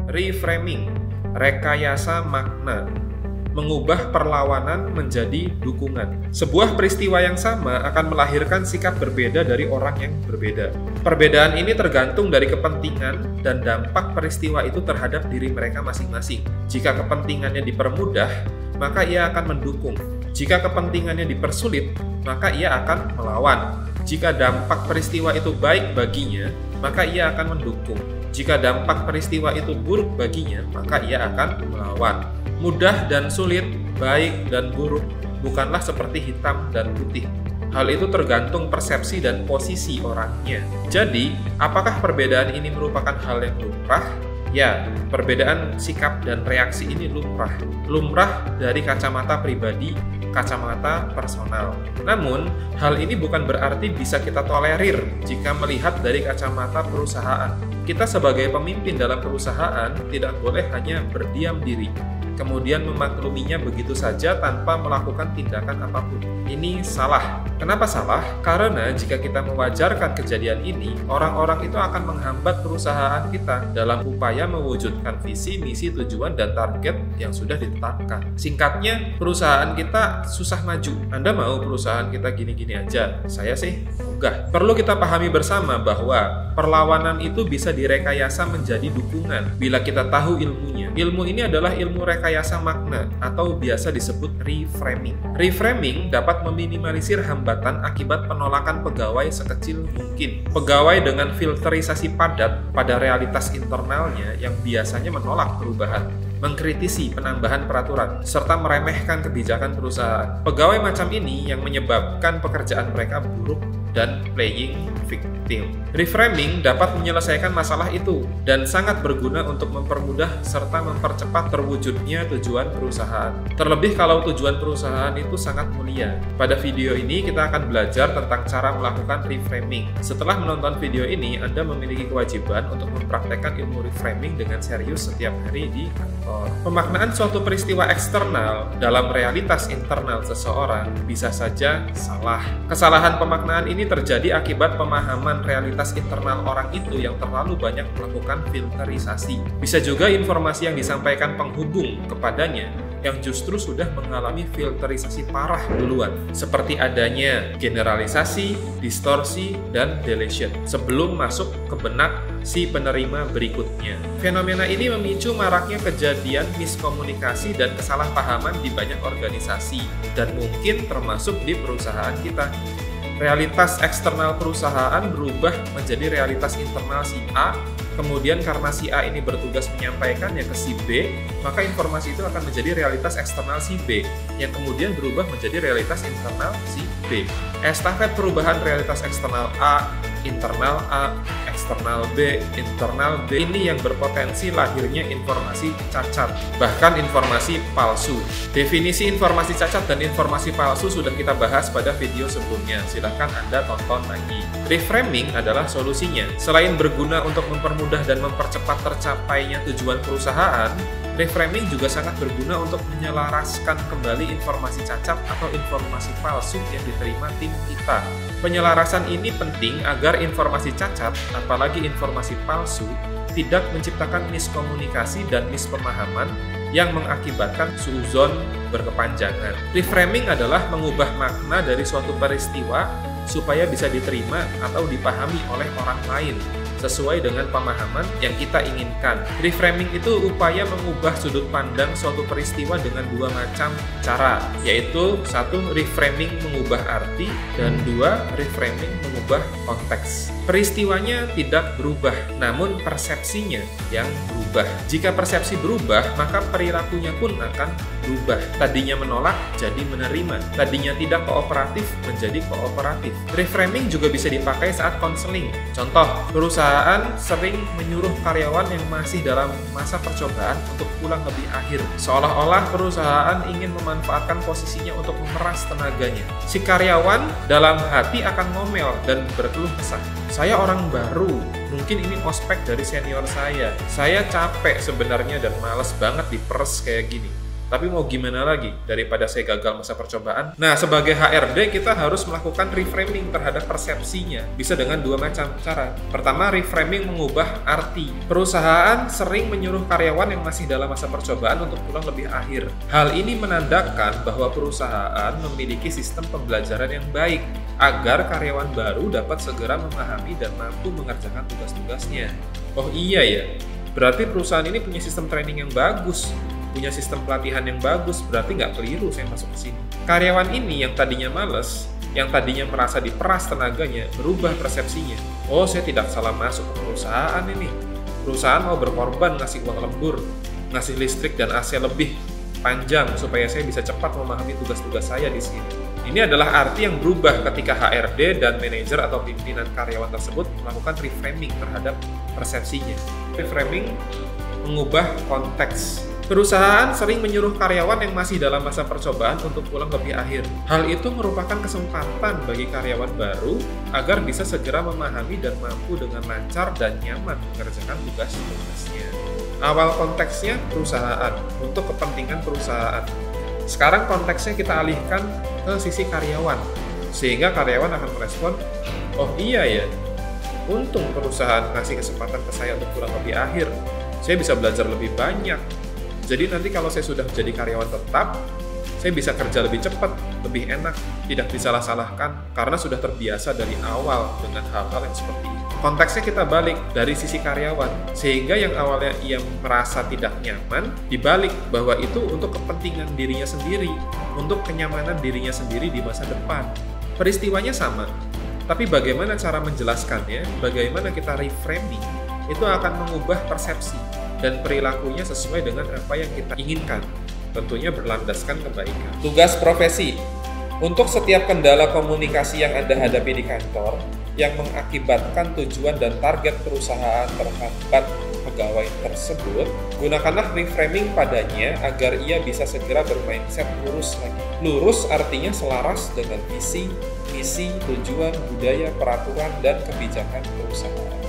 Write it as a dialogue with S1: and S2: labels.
S1: Reframing, rekayasa makna, mengubah perlawanan menjadi dukungan. Sebuah peristiwa yang sama akan melahirkan sikap berbeda dari orang yang berbeda. Perbedaan ini tergantung dari kepentingan dan dampak peristiwa itu terhadap diri mereka masing-masing. Jika kepentingannya dipermudah, maka ia akan mendukung. Jika kepentingannya dipersulit, maka ia akan melawan. Jika dampak peristiwa itu baik baginya, maka ia akan mendukung. Jika dampak peristiwa itu buruk baginya, maka ia akan melawan. Mudah dan sulit, baik dan buruk, bukanlah seperti hitam dan putih. Hal itu tergantung persepsi dan posisi orangnya. Jadi, apakah perbedaan ini merupakan hal yang lumrah? Ya, perbedaan sikap dan reaksi ini lumrah. Lumrah dari kacamata pribadi, kacamata personal. Namun, hal ini bukan berarti bisa kita tolerir jika melihat dari kacamata perusahaan. Kita sebagai pemimpin dalam perusahaan tidak boleh hanya berdiam diri, kemudian memakluminya begitu saja tanpa melakukan tindakan apapun. Ini salah. Kenapa salah? Karena jika kita mewajarkan kejadian ini, orang-orang itu akan menghambat perusahaan kita dalam upaya mewujudkan visi, misi, tujuan, dan target yang sudah ditetapkan. Singkatnya, perusahaan kita susah maju. Anda mau perusahaan kita gini-gini aja? Saya sih enggak. Perlu kita pahami bersama bahwa perlawanan itu bisa direkayasa menjadi dukungan bila kita tahu ilmunya. Ilmu ini adalah ilmu rekayasa makna atau biasa disebut reframing. Reframing dapat meminimalisir hambatan akibat penolakan pegawai sekecil mungkin. Pegawai dengan filterisasi padat pada realitas internalnya yang biasanya menolak perubahan, mengkritisi penambahan peraturan, serta meremehkan kebijakan perusahaan. Pegawai macam ini yang menyebabkan pekerjaan mereka buruk dan playing victim. Reframing dapat menyelesaikan masalah itu dan sangat berguna untuk mempermudah serta mempercepat terwujudnya tujuan perusahaan. Terlebih kalau tujuan perusahaan itu sangat mulia. Pada video ini kita akan belajar tentang cara melakukan reframing. Setelah menonton video ini, Anda memiliki kewajiban untuk mempraktekkan ilmu reframing dengan serius setiap hari di kantor. Pemaknaan suatu peristiwa eksternal dalam realitas internal seseorang bisa saja salah. Kesalahan pemaknaan ini terjadi akibat pemahaman realitas internal orang itu yang terlalu banyak melakukan filterisasi. Bisa juga informasi yang disampaikan penghubung kepadanya yang justru sudah mengalami filterisasi parah duluan, seperti adanya generalisasi, distorsi, dan deletion sebelum masuk ke benak si penerima berikutnya. Fenomena ini memicu maraknya kejadian miskomunikasi dan kesalahpahaman di banyak organisasi dan mungkin termasuk di perusahaan kita. Realitas eksternal perusahaan berubah menjadi realitas internal si A, kemudian karena si A ini bertugas menyampaikannya ke si B, maka informasi itu akan menjadi realitas eksternal si B, yang kemudian berubah menjadi realitas internal si B. Estafet perubahan realitas eksternal A, internal A, eksternal B, internal B ini yang berpotensi lahirnya informasi cacat, bahkan informasi palsu. Definisi informasi cacat dan informasi palsu sudah kita bahas pada video sebelumnya, silahkan Anda tonton lagi. Reframing adalah solusinya. Selain berguna untuk mempermudah dan mempercepat tercapainya tujuan perusahaan, reframing juga sangat berguna untuk menyelaraskan kembali informasi cacat atau informasi palsu yang diterima tim kita. Penyelarasan ini penting agar informasi cacat, apalagi informasi palsu, tidak menciptakan miskomunikasi dan mispemahaman yang mengakibatkan suuzon berkepanjangan. Reframing adalah mengubah makna dari suatu peristiwa supaya bisa diterima atau dipahami oleh orang lain sesuai dengan pemahaman yang kita inginkan. Reframing itu upaya mengubah sudut pandang suatu peristiwa dengan dua macam cara, yaitu satu, reframing mengubah arti, dan dua, reframing mengubah konteks. Peristiwanya tidak berubah, namun persepsinya yang berubah. Jika persepsi berubah, maka perilakunya pun akan berubah. Tadinya menolak, jadi menerima. Tadinya tidak kooperatif, menjadi kooperatif. Reframing juga bisa dipakai saat konseling. Contoh, perusahaan sering menyuruh karyawan yang masih dalam masa percobaan untuk pulang lebih akhir. Seolah-olah perusahaan ingin memanfaatkan posisinya untuk memeras tenaganya. Si karyawan dalam hati akan ngomel dan berkeluh kesah. Saya orang baru, mungkin ini ospek dari senior saya. Saya capek sebenarnya dan males banget diperes kayak gini. Tapi mau gimana lagi daripada saya gagal masa percobaan? Nah, sebagai HRD kita harus melakukan reframing terhadap persepsinya. Bisa dengan dua macam cara. Pertama, reframing mengubah arti. Perusahaan sering menyuruh karyawan yang masih dalam masa percobaan untuk pulang lebih akhir. Hal ini menandakan bahwa perusahaan memiliki sistem pembelajaran yang baik agar karyawan baru dapat segera memahami dan mampu mengerjakan tugas-tugasnya. Oh iya ya, berarti perusahaan ini punya sistem training yang bagus, punya sistem pelatihan yang bagus, berarti nggak keliru saya masuk ke sini. Karyawan ini yang tadinya males, yang tadinya merasa diperas tenaganya, berubah persepsinya. Oh, saya tidak salah masuk ke perusahaan ini. Perusahaan mau berkorban ngasih uang lembur, ngasih listrik dan AC lebih panjang supaya saya bisa cepat memahami tugas-tugas saya di sini. Ini adalah arti yang berubah ketika HRD dan manajer atau pimpinan karyawan tersebut melakukan reframing terhadap persepsinya. Reframing mengubah konteks. Perusahaan sering menyuruh karyawan yang masih dalam masa percobaan untuk pulang lebih akhir. Hal itu merupakan kesempatan bagi karyawan baru agar bisa segera memahami dan mampu dengan lancar dan nyaman mengerjakan tugas-tugasnya. Awal konteksnya perusahaan, untuk kepentingan perusahaan. Sekarang konteksnya kita alihkan ke sisi karyawan, sehingga karyawan akan merespon, oh iya ya, untung perusahaan ngasih kesempatan ke saya untuk pulang lebih akhir. Saya bisa belajar lebih banyak. Jadi nanti kalau saya sudah menjadi karyawan tetap, saya bisa kerja lebih cepat, lebih enak, tidak disalah-salahkan, karena sudah terbiasa dari awal dengan hal-hal yang seperti ini. Konteksnya kita balik dari sisi karyawan, sehingga yang awalnya ia merasa tidak nyaman, dibalik bahwa itu untuk kepentingan dirinya sendiri, untuk kenyamanan dirinya sendiri di masa depan. Peristiwanya sama, tapi bagaimana cara menjelaskannya, bagaimana kita reframing, itu akan mengubah persepsi dan perilakunya sesuai dengan apa yang kita inginkan, tentunya berlandaskan kebaikan. Tugas profesi. Untuk setiap kendala komunikasi yang Anda hadapi di kantor yang mengakibatkan tujuan dan target perusahaan terhambat pegawai tersebut, gunakanlah reframing padanya agar ia bisa segera bermindset lurus lagi. Lurus artinya selaras dengan visi, misi, tujuan, budaya, peraturan, dan kebijakan perusahaan.